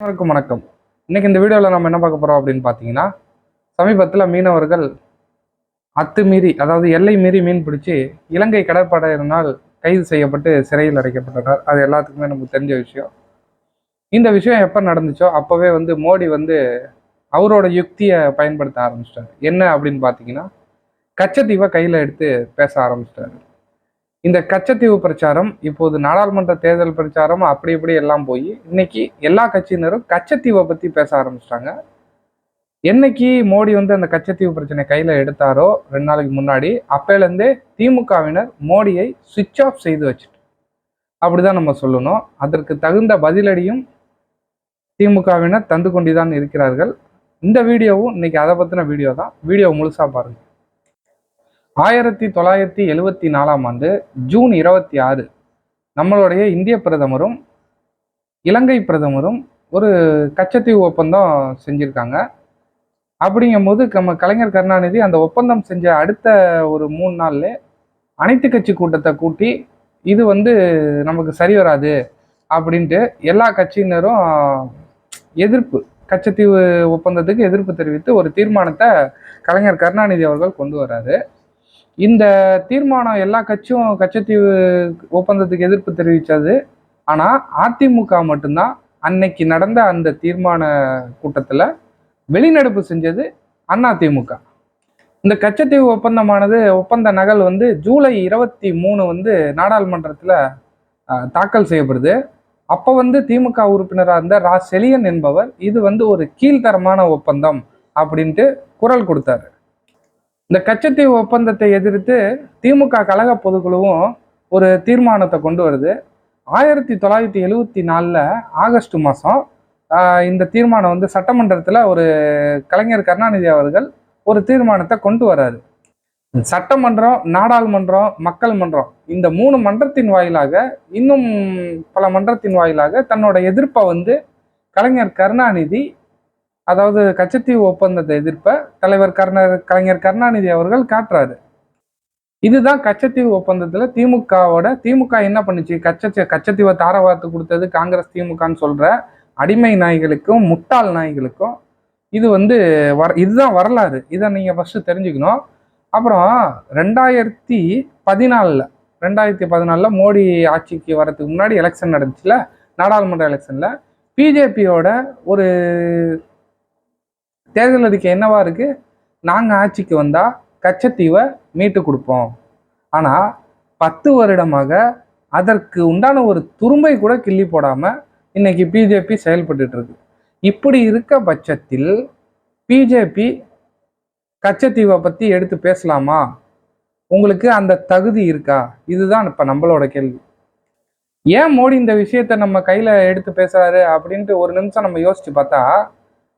அனைவருக்கும் வணக்கம். இன்னைக்கு இந்த வீடியோவில் நம்ம என்ன பார்க்க போறோம் அப்படின்னு பார்த்தீங்கன்னா, சமீபத்தில் மீனவர்கள் அத்துமீறி, அதாவது எல்லை மீறி மீன் பிடிச்சி இலங்கை கடற்படையினரால் கைது செய்யப்பட்டு சிறையில் அடைக்கப்பட்டனர். அது எல்லாத்துக்குமே நமக்கு தெரிஞ்ச விஷயம். இந்த விஷயம் எப்போ நடந்துச்சோ அப்போவே மோடி அவரோட யுக்தியை பயன்படுத்த ஆரம்பிச்சிட்டாரு. என்ன அப்படின்னு பார்த்தீங்கன்னா, கச்சத்தீவை கையில் எடுத்து பேச ஆரம்பிச்சிட்டாரு. இந்த கச்சத்தீவு பிரச்சாரம் இப்போது நாடாளுமன்ற தேர்தல் பிரச்சாரம் அப்படி இப்படி எல்லாம் போய் இன்னைக்கு எல்லா கட்சியினரும் கச்சத்தீவை பத்தி பேச ஆரம்பிச்சிட்டாங்க. என்னைக்கு மோடி அந்த கச்சத்தீவு பிரச்சனை கையில எடுத்தாரோ 2 நாளைக்கு முன்னாடி, அப்பையிலேருந்தே திமுகவினர் மோடியை சுவிட்ச் ஆஃப் செய்து வச்சுட்டு அப்படிதான் நம்ம சொல்லணும். அதற்கு தகுந்த பதிலடியும் திமுகவினர் தந்து கொண்டுதான் இருக்கிறார்கள். இந்த வீடியோவும் இன்னைக்கு அதை பத்தின வீடியோ தான். வீடியோ முழுசா பாருங்க. 1974 ஜூன் 26 நம்மளுடைய இந்திய பிரதமரும் இலங்கை பிரதமரும் ஒரு கச்சத்தீவு ஒப்பந்தம் செஞ்சிருக்காங்க. அப்படிங்கும்போது நம்ம கலைஞர் கருணாநிதி அந்த ஒப்பந்தம் செஞ்ச அடுத்த ஒரு 3 நாள்ல அனைத்து கட்சி கூட்டத்தை கூட்டி இது நமக்கு சரி வராது அப்படின்ட்டு எல்லா கட்சியினரும் எதிர்ப்பு, கச்சத்தீவு ஒப்பந்தத்துக்கு எதிர்ப்பு தெரிவித்து ஒரு தீர்மானத்தை கலைஞர் கருணாநிதி அவர்கள் கொண்டு வராரு. இந்த தீர்மானம் எல்லா கட்சியும் கச்சத்தீவு ஒப்பந்தத்துக்கு எதிர்ப்பு தெரிவித்தது. ஆனால் அதிமுக மட்டும்தான் அன்னைக்கு நடந்த அந்த தீர்மான கூட்டத்தில் வெளிநடப்பு செஞ்சது அதிமுக. இந்த கச்சத்தீவு ஒப்பந்த நகல் ஜூலை 23 நாடாளுமன்றத்தில் தாக்கல் செய்யப்படுது. அப்போ திமுக உறுப்பினராக இருந்த ரா செலியன் என்பவர் இது ஒரு கீழ்த்தரமான ஒப்பந்தம் அப்படின்ட்டு குரல் கொடுத்தாரு. இந்த கச்சத்தீவு ஒப்பந்தத்தை எதிர்த்து திமுக கழக பொதுக்குழுவும் ஒரு தீர்மானத்தை கொண்டு வருது. 1974 ஆகஸ்ட் மாதம் இந்த தீர்மானம் சட்டமன்றத்தில் ஒரு கலைஞர் கருணாநிதி அவர்கள் ஒரு தீர்மானத்தை கொண்டு வராரு. சட்டமன்றம், நாடாளுமன்றம், மக்கள் மன்றம், இந்த 3 மன்றத்தின் வாயிலாக, இன்னும் பல மன்றத்தின் வாயிலாக தன்னோட எதிர்ப்பை கலைஞர் கருணாநிதி, அதாவது கச்சத்தீவு ஒப்பந்தத்தை எதிர்ப்ப கலைஞர் கருணாநிதி அவர்கள் காட்டுறாரு. இதுதான் கச்சத்தீவு ஒப்பந்தத்துல திமுக என்ன பண்ணுச்சு, கச்சத்தீவை தாரவாத்து கொடுத்தது காங்கிரஸ் திமுகன்னு சொல்ற அடிமை நாய்களுக்கும் முட்டாள் நாய்களுக்கும் இது இதுதான் வரலாறு. இதை நீங்க ஃபர்ஸ்ட் தெரிஞ்சுக்கணும். அப்புறம் 2014 மோடி ஆட்சிக்கு வரதுக்கு முன்னாடி எலெக்ஷன் நடந்துச்சுல, நாடாளுமன்ற எலெக்ஷன்ல பிஜேபியோட ஒரு தேர்தல் அறிக்கை என்னவா இருக்கு, நாங்கள் ஆட்சிக்கு வந்தால் கச்சத்தீவை மீட்டு கொடுப்போம். ஆனால் 10 வருடமாக அதற்கு உண்டான ஒரு துரும்பை கூட கிள்ளி போடாமல் இன்னைக்கு பிஜேபி செயல்பட்டு இருக்கு. இப்படி இருக்க பட்சத்தில் பிஜேபி கச்சத்தீவை பற்றி எடுத்து பேசலாமா? உங்களுக்கு அந்த தகுதி இருக்கா? இதுதான் இப்போ நம்மளோட கேள்வி. ஏன் மோடி இந்த விஷயத்த நம்ம கையில் எடுத்து பேசுறாரு அப்படின்ட்டு ஒரு நிமிஷம் நம்ம யோசிச்சு பார்த்தா,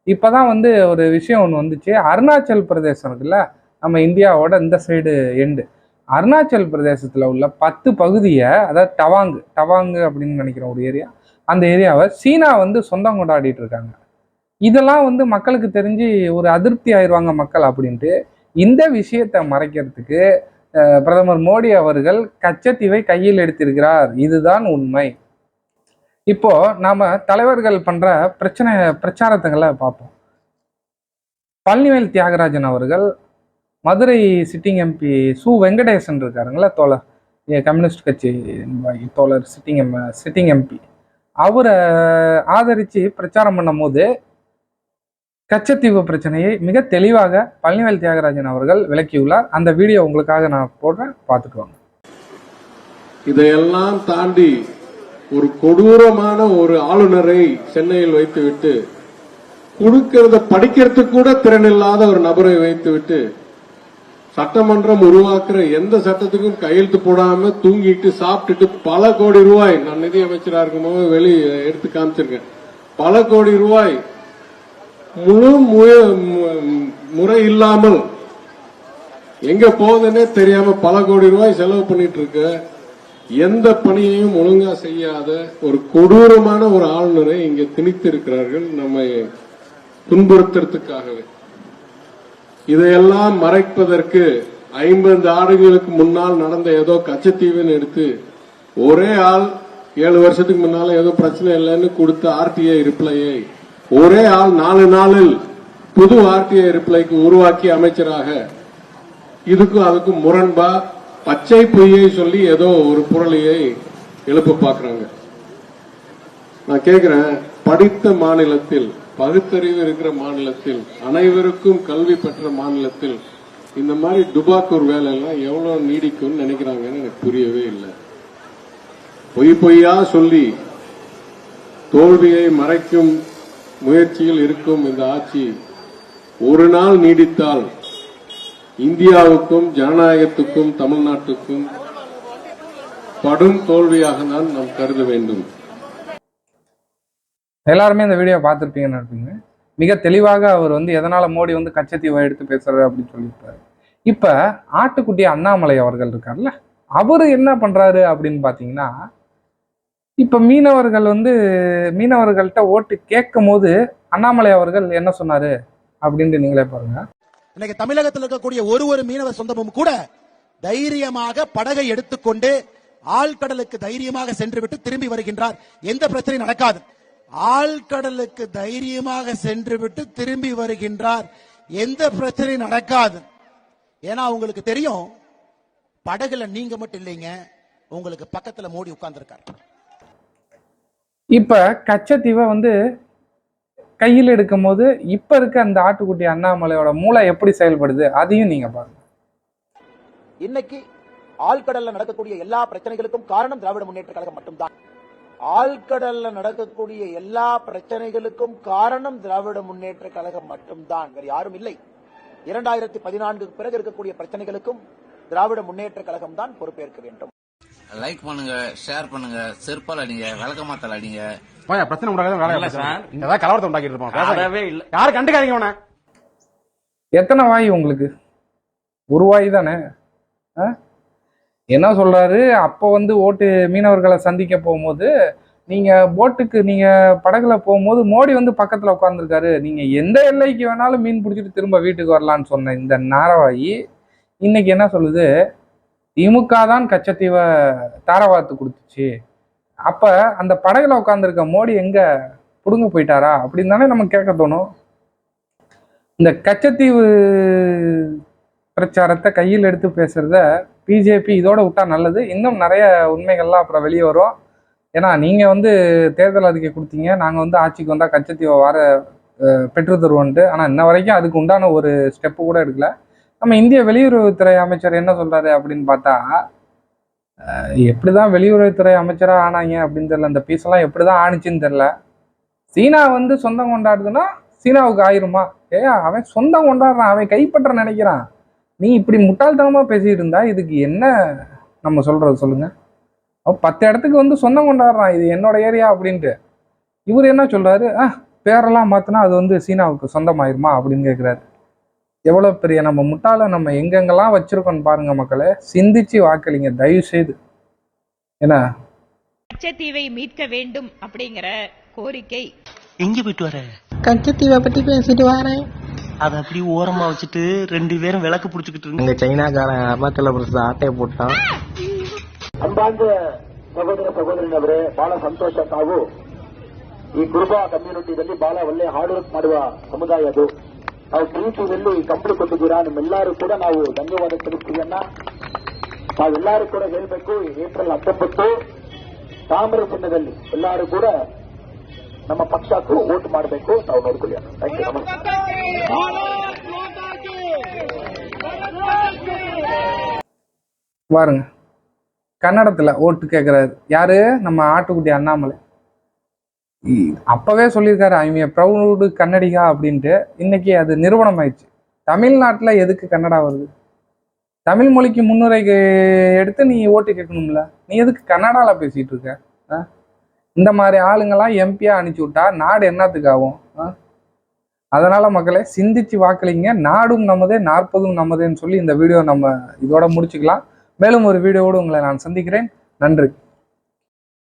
இப்போதான் ஒரு விஷயம் ஒன்று வந்துச்சு. அருணாச்சல் பிரதேசம் இருக்குல்ல, நம்ம இந்தியாவோட இந்த சைடு எண்டு, அருணாச்சல் பிரதேசத்தில் உள்ள 10 பகுதியை, அதாவது டவாங்கு அப்படின்னு நினைக்கிற ஒரு ஏரியா, அந்த ஏரியாவை சீனா சொந்தம் கொண்டாடிட்டு இருக்காங்க. இதெல்லாம் மக்களுக்கு தெரிஞ்சு ஒரு அதிருப்தி ஆயிடுவாங்க மக்கள் அப்படின்ட்டு இந்த விஷயத்தை மறைக்கிறதுக்கு பிரதமர் மோடி அவர்கள் கச்சத்தீவை கையில் எடுத்திருக்கிறார். இதுதான் உண்மை. இப்போ நாம தலைவர்கள் பண்ற பிரச்சாரத்துங்களை பார்ப்போம். பழனிவேல் தியாகராஜன் அவர்கள், மதுரை சிட்டிங் எம்பி சு வெங்கடேசன் இருக்காருங்களா, தோழர், கம்யூனிஸ்ட் கட்சி தோழர், சிட்டிங் எம்பி, அவரை ஆதரிச்சு பிரச்சாரம் பண்ணும் போது கச்சத்தீவு பிரச்சனையை மிக தெளிவாக பழனிவேல் தியாகராஜன் அவர்கள் விளக்கியுள்ளார். அந்த வீடியோ உங்களுக்காக நான் போடுறேன், பார்த்துட்டு வாங்க. இதையெல்லாம் தாண்டி ஒரு கொடூரமான ஒரு ஆளுநரை சென்னையில் வைத்துவிட்டு, கொடுக்கிறத படிக்கிறதுக்கு கூட திறனில்லாத ஒரு நபரை வைத்துவிட்டு, சட்டமன்றம் உருவாக்குற எந்த சட்டத்துக்கும் கையெழுத்து போடாம தூங்கிட்டு சாப்பிட்டுட்டு பல கோடி ரூபாய், நான் நிதி அமைச்சரா இருக்கும்போது வெளியே எடுத்து காமிச்சிருக்கேன், பல கோடி ரூபாய் முழு முறை இல்லாமல் எங்க போகுதுன்னே தெரியாம பல கோடி ரூபாய் செலவு பண்ணிட்டு இருக்க, எந்த பணியையும் ஒழுங்கா செய்யாத ஒரு கொடூரமான ஒரு ஆளுநரை இங்கே திணித்து இருக்கிறார்கள், நம்மை துன்புறுத்துறதுக்காகவே. இதையெல்லாம் மறைப்பதற்கு 50 ஆண்டுகளுக்கு முன்னால் நடந்த ஏதோ கச்சத்தீவுன்னு எடுத்து ஒரே ஆள் 7 வருஷத்துக்கு முன்னால ஏதோ பிரச்சனை இல்லைன்னு கொடுத்த ஆர்டிஐ ரிப்ளையை ஒரே ஆள் 4 நாளில் புது ஆர்டிஐ ரிப்ளைக்கு உருவாக்கி அமைச்சராக இதுக்கும் அதுக்கும் முரண்பா பச்சை பொய்யை சொல்லி ஏதோ ஒரு புரளியை எழுப்ப பாக்குறாங்க. நான் கேட்கிறேன், படித்த மாநிலத்தில், பகுத்தறிவு இருக்கிற மாநிலத்தில், அனைவருக்கும் கல்வி பெற்ற மாநிலத்தில் இந்த மாதிரி டுபாக்கூர் வேலை எல்லாம் எவ்வளவு நீடிக்கும்னு நினைக்கிறாங்கன்னு எனக்கு புரியவே இல்லை. பொய்யா சொல்லி தோல்வியை மறைக்கும் முயற்சியில் இருக்கும் இந்த ஆட்சி ஒரு நாள் நீடித்தால் இந்தியாவுக்கும் ஜனநாயகத்துக்கும் தமிழ்நாட்டுக்கும் படும் தோல்வியாக தான் நாம் கருத வேண்டும். எல்லாருமே இந்த வீடியோ பார்த்துருப்பீங்கன்னு நினைப்பீங்க. மிக தெளிவாக அவர் எதனால மோடி கச்சத்தீவை எடுத்து பேசுறாரு அப்படின்னு சொல்லியிருப்பாரு. இப்ப ஆட்டுக்குட்டி அண்ணாமலை அவர்கள் இருக்கார்ல, அவரு என்ன பண்றாரு அப்படின்னு பாத்தீங்கன்னா, இப்ப மீனவர்கள்ட்ட ஓட்டு கேட்கும் போது அண்ணாமலை அவர்கள் என்ன சொன்னாரு அப்படின்ட்டு நீங்களே பாருங்க. இன்னைக்கு தமிழகத்தில் இருக்கக்கூடிய ஒரு மீனவர் சொந்தமும் கூட தைரியமாக படகை எடுத்துக்கொண்டு ஆழ்கடலுக்கு தைரியமாக சென்று விட்டு திரும்பி வருகின்றார். எந்த பிரச்சனையும் நடக்காது. ஆழ்கடலுக்கு தைரியமாக சென்று விட்டு திரும்பி வருகின்றார். எந்த பிரச்சனையும் நடக்காது. ஏன்னா உங்களுக்கு தெரியும், படகுல நீங்க மட்டும் இல்லைங்க, உங்களுக்கு பக்கத்துல மோடி உட்கார்ந்துருக்காரு. இப்ப கச்சத்தீவை கையில் எடுக்கும் போது இப்ப இருக்க அந்த ஆட்டுக்குட்டி அண்ணாமலையோட மூளை எப்படி செயல்படுது அதையும் நீங்க பாருங்க. இன்னைக்கு ஆழ்கடல்ல நடக்கக்கூடிய எல்லா பிரச்சனைகளுக்கும் காரணம் திராவிட முன்னேற்ற கழகம் மட்டும்தான். ஆழ்கடல்ல நடக்கக்கூடிய எல்லா பிரச்சனைகளுக்கும் காரணம் திராவிட முன்னேற்ற கழகம் மட்டும்தான், வேறு யாரும் இல்லை. 2014 பிறகு இருக்கக்கூடிய பிரச்சனைகளுக்கும் திராவிட முன்னேற்ற கழகம் தான் பொறுப்பேற்க வேண்டும். லைக் பண்ணுங்க, ஷேர் பண்ணுங்க, செருப்பால் அடிங்க, விளக்கமாத்தால் அடிங்க. பிரச்சனை ஏதாவது கலவரத்தை உண்டாக்கிட்டு இருப்போம். யாரும் கண்டுக்காதீங்க. எத்தனை வாய் உங்களுக்கு? ஒரு வாய் தானே. என்ன சொல்றாரு, அப்போ ஓட்டு மீனவர்களை சந்திக்க போகும்போது நீங்க போட்டுக்கு நீங்க படகுல போகும்போது மோடி பக்கத்துல உட்கார்ந்துருக்காரு, நீங்க எந்த எல்லைக்கு வேணாலும் மீன் பிடிச்சிட்டு திரும்ப வீட்டுக்கு வரலான்னு சொன்ன இந்த நாரவாயி இன்னைக்கு என்ன சொல்லுது, திமுக தான் கச்சத்தீவை தாரவாத்து கொடுத்துச்சு, அப்ப அந்த படகுல உட்கார்ந்துருக்க மோடி எங்க புடுங்க போயிட்டாரா அப்படின்னு தானே நம்ம கேட்க தோணும். இந்த கச்சத்தீவு பிரச்சாரத்தை கையில் எடுத்து பேசுறத பிஜேபி இதோட விட்டா நல்லது. இன்னும் நிறைய உண்மைகள்லாம் அப்புறம் வெளியே வரும். ஏன்னா நீங்க தேர்தல் அறிக்கை கொடுத்தீங்க, நாங்க ஆட்சிக்கு வந்தா கச்சத்தீவை பெற்று தருவோன்ட்டு. ஆனா இன்ன வரைக்கும் அதுக்கு உண்டான ஒரு ஸ்டெப்பு கூட எடுக்கல. நம்ம இந்திய வெளியுறவுத்துறை அமைச்சர் என்ன சொல்றாரு அப்படின்னு பார்த்தா, எப்படிதான் வெளியுறவுத்துறை அமைச்சரா ஆனாங்க அப்படின்னு தெரியல, அந்த பீஸெல்லாம் எப்படிதான் ஆணிச்சுன்னு தெரியல. சீனா சொந்தம் கொண்டாடுதுன்னா சீனாவுக்கு ஆயிருமா? அவன் சொந்தம் கொண்டாடுறான், அவன் கைப்பற்ற நினைக்கிறான். நீ இப்படி முட்டாள்தனமா பேசிட்டு இருந்தா இதுக்கு என்ன நம்ம சொல்றது சொல்லுங்க? 10 இடத்துக்கு சொந்தம் கொண்டாடுறான், இது என்னோட ஏரியா அப்படின்ட்டு. இவர் என்ன சொல்றாரு, பேரெல்லாம் மாத்தினா அது சீனாவுக்கு சொந்தமாயிருமா அப்படின்னு கேட்கிறாரு. எவ்வளவு பெரிய நம்ம முட்டாள நம்ம எங்கெங்கெல்லாம் வச்சிருக்கோம் பாருங்க மக்களே. சிந்திச்சு வாக்களிங்க தயவு செய்து. என்ன கச்சத்தீவை மீட்க வேண்டும் அப்படிங்கிற கோரிக்கை. எங்க போயிட்டு வர? கச்சத்தீவை பத்தி பேசிட்டு வரேன். அத அப்படி ஓரமா வச்சுட்டு 2 பேரும் விளக்கு புடிச்சுக்கிட்டு இந்த சைனாக்காரன் அருணாச்சல பிரதேச ஆட்டையை போட்டான். ಅಂಬಾಂದ ಸಹೋದರನವರೇ, ಬಹಳ ಸಂತೋಷ. ತಾವು ಈ ಕುರುಬಾ ಕಮ್ಯುನಿಟಿಯಲ್ಲಿ ಬಹಳ ಒಳ್ಳೆ ಹಾರ್ಡ್ ವರ್ಕ್ ಮಾಡುವ ಸಮುದಾಯ ಅದು. ನಾವು ಪ್ರೀತಿಯಲ್ಲಿ ಕಂಪನಿ ಕೊಟ್ಟಿದ್ದೀರಾ, ನಿಮ್ಮೆಲ್ಲರೂ ಕೂಡ ನಾವು ಧನ್ಯವಾದ ತಿಳಿಸ್ತೀವನ್ನ ನಾವೆಲ್ಲರೂ ಕೂಡ ಹೇಳಬೇಕು. ಏಪ್ರಿಲ್ 19 ತಾಮ್ರ ಚಿನ್ನದಲ್ಲಿ ಎಲ್ಲರೂ ಕೂಡ ನಮ್ಮ ಪಕ್ಷಕ್ಕೂ ವೋಟ್ ಮಾಡಬೇಕು. ನಾವು ನೋಡ್ಕೊಳ್ಳಿ. Thank you. பாருங்க, கன்னடத்துல ஓட்டு கேட்கிறாரு யாரு? நம்ம ஆட்டுக்குட்டி அண்ணாமலை. அப்பவே சொல்லியிருக்காரு ஐ ப்ரௌடு கன்னடிகா அப்படின்ட்டு. இன்னைக்கு அது நிறுவனம் ஆயிடுச்சு. தமிழ்நாட்டுல எதுக்கு கன்னடா வருது? தமிழ் மொழிக்கு முன்னுரை எடுத்து நீ ஓட்டு கேட்கணும்ல, நீ எதுக்கு கன்னடால பேசிட்டு இருக்க? இந்த மாதிரி ஆளுங்கெல்லாம் எம்பியா அனுப்பிச்சு விட்டா நாடு என்னத்துக்கு ஆகும்? அதனால மக்களே சிந்திச்சு வாக்களிங்க. நாடும் நமதே, 40ம் நமதேன்னு சொல்லி இந்த வீடியோ நம்ம இதோட முடிச்சுக்கலாம். மேலும் ஒரு வீடியோவோடு உங்களை நான் சந்திக்கிறேன். நன்றி.